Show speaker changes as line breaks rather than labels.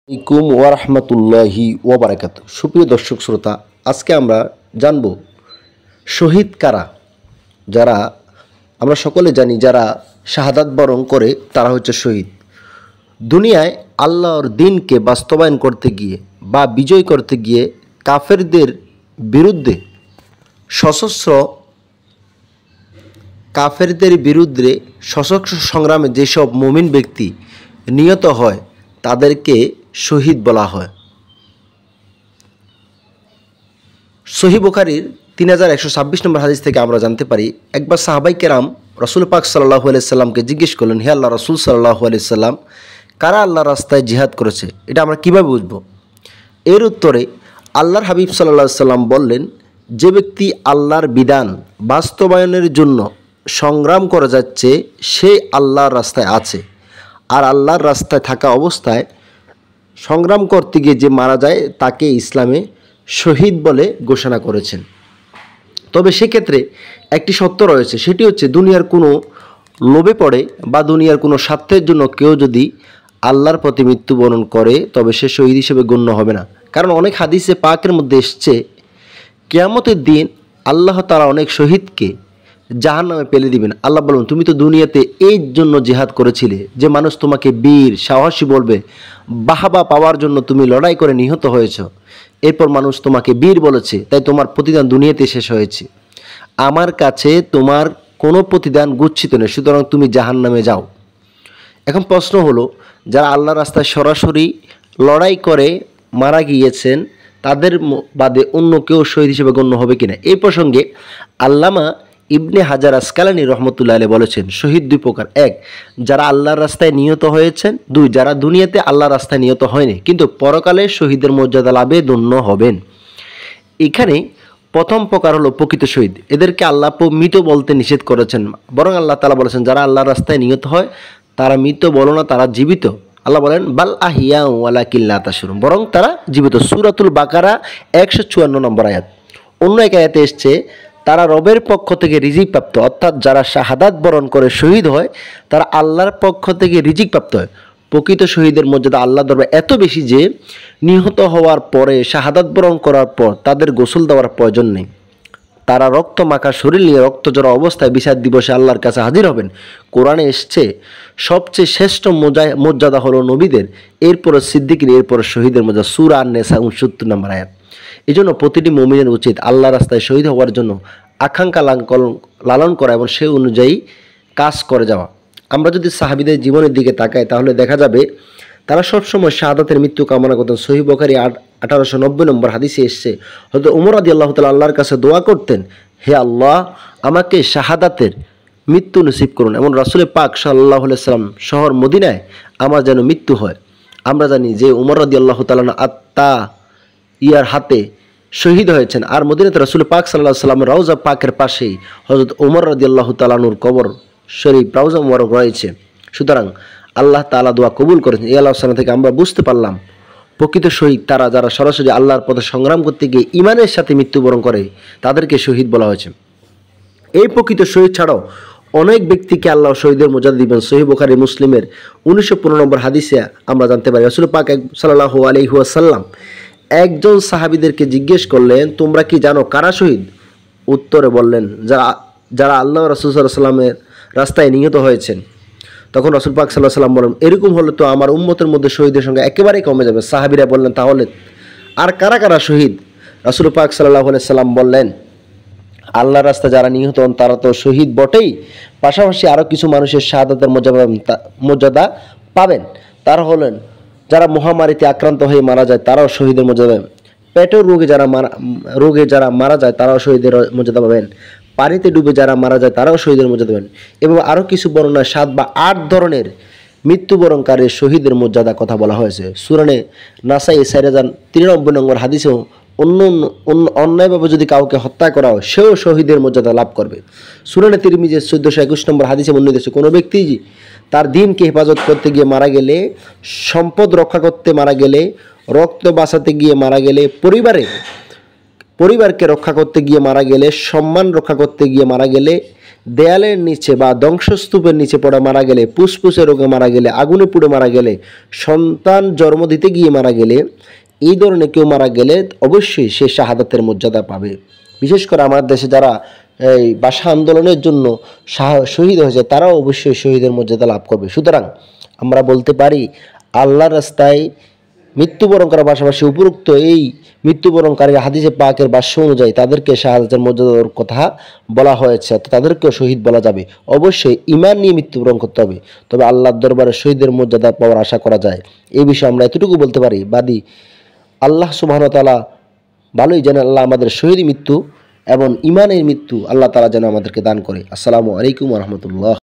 আলাইকুম ওয়ারহমতুল্লাহি ওয়াবারাকাতু। সুপ্রিয় দর্শক শ্রোতা, আজকে আমরা জানব শহীদ কারা। যারা আমরা সকলে জানি, যারা শাহাদাত বরণ করে তারা হচ্ছে শহীদ। দুনিয়ায় আল্লাহর দিনকে বাস্তবায়ন করতে গিয়ে বা বিজয় করতে গিয়ে কাফেরদের বিরুদ্ধে সশস্ত্র সংগ্রামে যেসব মুমিন ব্যক্তি নিহত হয় তাদেরকে শহীদ বলা হয়। সহিহ বুখারীর 3126 নম্বর হাদিস থেকে আমরা জানতে পারি, একবার সাহাবাই কেরাম রাসূল পাক সাল্লাল্লাহু আলাইহি সাল্লামকে জিজ্ঞেস করলেন, হে আল্লাহ রাসূল সাল্লাল্লাহু আলাইহি সাল্লাম, কারা আল্লাহর রাস্তায় জিহাদ করেছে, এটা আমরা কিভাবে বুঝব? এর উত্তরে আল্লাহর হাবিব সাল্লাল্লাহু আলাইহি সাল্লাম বললেন, যে ব্যক্তি আল্লাহর বিধান বাস্তবায়নের জন্য সংগ্রাম করে যাচ্ছে সে আল্লাহর রাস্তায় আছে। আর আল্লাহর রাস্তায় থাকা অবস্থায় সংগ্রাম করতে গিয়ে যে মারা যায় তাকে ইসলামে শহীদ বলে ঘোষণা করেছেন। তবে সেক্ষেত্রে একটি সত্য রয়েছে, সেটি হচ্ছে দুনিয়ার কোনো লোভে পড়ে বা দুনিয়ার কোনো স্বার্থের জন্য কেউ যদি আল্লাহর পথে মৃত্যুবরণ করে তবে সে শহীদ হিসেবে গণ্য হবে না। কারণ অনেক হাদিসে পাকের মধ্যে এসছে, কিয়ামতের দিন আল্লাহ তাআলা অনেক শহীদকে জাহান্নামে ফেলে দিবেন। আল্লাহ বলবেন, তুমি তো দুনিয়াতে এই জন্য জিহাদ করেছিলে যে মানুষ তোমাকে বীর সাহসী বলবে, বাহাবা পাওয়ার জন্য তুমি লড়াই করে নিহত হয়েছ। এরপর মানুষ তোমাকে বীর বলেছে, তাই তোমার প্রতিদান দুনিয়াতে শেষ হয়েছে। আমার কাছে তোমার কোনো প্রতিদান গুচ্ছিত নেই, সুতরাং তুমি জাহান্নামে যাও। এখন প্রশ্ন হলো, যারা আল্লাহর রাস্তায় সরাসরি লড়াই করে মারা গিয়েছেন তাদের বাদে অন্য কেউ শহীদ হিসেবে গণ্য হবে কিনা? এই প্রসঙ্গে আল্লামা ইবনে হাজার আসকালানী রহমতুল্লাহ আলাইহি বলেছেন, শহীদ দুই প্রকার। এক, যারা আল্লাহর রাস্তায় নিহত হয়েছেন। দুই, যারা দুনিয়াতে আল্লাহর রাস্তায় নিহত হয়নি কিন্তু পরকালে শহীদের মর্যাদা লাভে ধন্য হবেন। এখানে প্রথম প্রকার হলো প্রকৃত শহীদ। এদেরকে আল্লাহ মৃত বলতে নিষেধ করেছেন, বরং আল্লাহ তাআলা বলেছেন যারা আল্লাহর রাস্তায় নিহত হয় তারা মৃত বলো না, তারা জীবিত। আল্লাহ বলেন, বাল আহিয়া ওয়ালাকিন লা তাশউরুন, বরং তারা জীবিত। সূরাতুল বাকারা 154 নম্বর আয়াত। অন্য এক আয়াতে এসছে, তারা রবের পক্ষ থেকে রিজিক প্রাপ্ত, অর্থাৎ যারা শাহাদাত বরণ করে শহীদ হয় তারা আল্লাহর পক্ষ থেকে রিজিক প্রাপ্ত হয়। প্রকৃত শহীদের মর্যাদা আল্লাহ দরবারে এত বেশি যে নিহত হওয়ার পরে শাহাদাত বরণ করার পর তাদের গোসল দেওয়ার প্রয়োজন নেই। তারা রক্ত মাখা শরীর নিয়ে রক্তজড়া অবস্থায় বিচার দিবসে আল্লাহর কাছে হাজির হবেন। কোরআনে এসছে সবচেয়ে শ্রেষ্ঠ মর্যাদা হলো নবীদের, এরপরে সিদ্দিকীর, এরপরে শহীদের মর্যাদা। সূরা আন-নিসা 69 নম্বর আয়াত। এই জন্য প্রতিটি মুমিনের উচিত আল্লাহর রাস্তায় শহীদ হওয়ার জন্য আকাঙ্ক্ষা লালন করা এবং সে অনুযায়ী কাজ করে যাওয়া। আমরা যদি সাহাবীদের জীবনের দিকে তাকাই তাহলে দেখা যাবে তারা সবসময় শাহাদাতের মৃত্যু কামনা করতেন। সহিহ বুখারী 1890 নম্বর হাদিসে এসছে, হয়তো ওমর রাদিয়াল্লাহু তাআলা আল্লাহর কাছে দোয়া করতেন, হে আল্লাহ, আমাকে শাহাদাতের মৃত্যু নসিব করুন এবং রাসূল পাক সাল্লাল্লাহু আলাইহি সাল্লাম শহর মদিনায় আমার যেন মৃত্যু হয়। আমরা জানি যে ওমর রাদিয়াল্লাহু তাআলা আত্মা ইয়ার হাতে শহীদ হয়েছেন। আর মদিনাতে রাসূল পাক সাল্লাল্লাহু আলাইহি সাল্লামের রওজা পাকের পাশেই হযরত ওমর রাদিয়াল্লাহু তাআলা আনহুর কবর শরীফ রওজা মুবারক রয়েছে। সুতরাং আল্লাহ তাআলা দোয়া কবুল করেছেন। এই আলোচনা থেকে আমরা বুঝতে পারলাম প্রকৃত শহীদ তারা যারা সরাসরি আল্লাহর পথে সংগ্রাম করতে গিয়ে ঈমানের সাথে মৃত্যুবরণ করে তাদেরকে শহীদ বলা হয়েছে। এই প্রকৃত শহীদ ছাড়াও অনেক ব্যক্তিকে আল্লাহ শহীদের মর্যাদা দিবেন। সহিহ বুখারী মুসলিমের 1915 নম্বর হাদিসে আমরা জানতে পারি, রাসূল পাক সাল্লাল্লাহু আলাইহি ওয়াসাল্লাম একজন সাহাবীদেরকে জিজ্ঞেস করলেন, তোমরা কি জানো কারা শহীদ? উত্তরে বললেন, যারা আল্লাহ রাসূল সাল্লাল্লাহু আলাইহি ওয়াসাল্লামের রাস্তায় নিহত হয়েছেন। তখন রাসূল পাক সাল্লাল্লাহু আলাইহি ওয়াসাল্লাম বলেন, এরকম হলে তো আমার উম্মতের মধ্যে শহীদের সংখ্যা একেবারেই কমে যাবে। সাহাবীরা বললেন, তাহলে আর কারা কারা শহীদ? রাসূল পাক সাল্লাল্লাহু আলাইহি ওয়াসাল্লাম বললেন, আল্লাহর রাস্তায় যারা নিহত হন তারা তো শহীদ বটেই, পাশাপাশি আরও কিছু মানুষের শাহাদাতের মর্যাদা পাবেন। তারা হলেন যারা মহামারীতে আক্রান্ত হয়ে মারা যায় তারাও শহীদের মর্যাদা পাবেন, পেটের রোগে যারা মারা যায় তারাও শহীদের মর্যাদা পাবেন, পানিতে ডুবে যারা মারা যায় তারাও শহীদের মর্যাদা পাবেন। এবং আরও কিছু বর্ণনায় 7 বা 8 ধরনের মৃত্যুবরণকারী শহীদের মর্যাদা কথা বলা হয়েছে। সূরানে নাসাই 4093 নম্বর হাদিসেও অন্যায়ভাবে যদি কাউকে হত্যা করা হয় সেও শহীদের মর্যাদা লাভ করবে। সূরানে তিরমিজি 1421 নম্বর হাদিসে বর্ণিত আছে, কোনো ব্যক্তি তার দ্বীনকে হেফাজত করতে গিয়ে মারা গেলে, সম্পদ রক্ষা করতে মারা গেলে, রক্ত বাঁচাতে গিয়ে মারা গেলে, পরিবারকে রক্ষা করতে গিয়ে মারা গেলে, সম্মান রক্ষা করতে গিয়ে মারা গেলে, দেয়ালের নিচে বা ধ্বংসস্তূপের নিচে পড়ে মারা গেলে, ফুসফুসে রোগে মারা গেলে, আগুনে পুড়ে মারা গেলে, সন্তান জন্ম দিতে গিয়ে মারা গেলে, এই ধরনের কেউ মারা গেলে অবশ্যই সে শাহাদাতের মর্যাদা পাবে। বিশেষ করে আমাদের দেশে যারা এই ভাষা আন্দোলনের জন্য শহীদ হয়েছে তারাও অবশ্যই শহীদের মর্যাদা লাভ করবে। সুতরাং আমরা বলতে পারি আল্লাহর রাস্তায় মৃত্যুবরণ করার পাশাপাশি উপরোক্ত এই মৃত্যুবরণকারী হাদিসে পাকের ভাষ্য অনুযায়ী তাদেরকে শাহাদাতের মর্যাদার কথা বলা হয়েছে, তো তাদেরকেও শহীদ বলা যাবে। অবশ্যই ঈমান নিয়ে মৃত্যুবরণ করতে হবে, তবে আল্লাহর দরবারে শহীদের মর্যাদা পাওয়ার আশা করা যায়। এই বিষয়ে আমরা এতটুকু বলতে পারি, বাদী আল্লাহ সুবহানাহু ওয়া তাআলা ভালোই জানেন। আল্লাহ আমাদের শহীদ মৃত্যু এবং ঈমানের মৃত্যু আল্লাহ তাআলা যেন আমাদেরকে দান করে। আসসালামু আলাইকুম ওয়া রাহমাতুল্লাহ।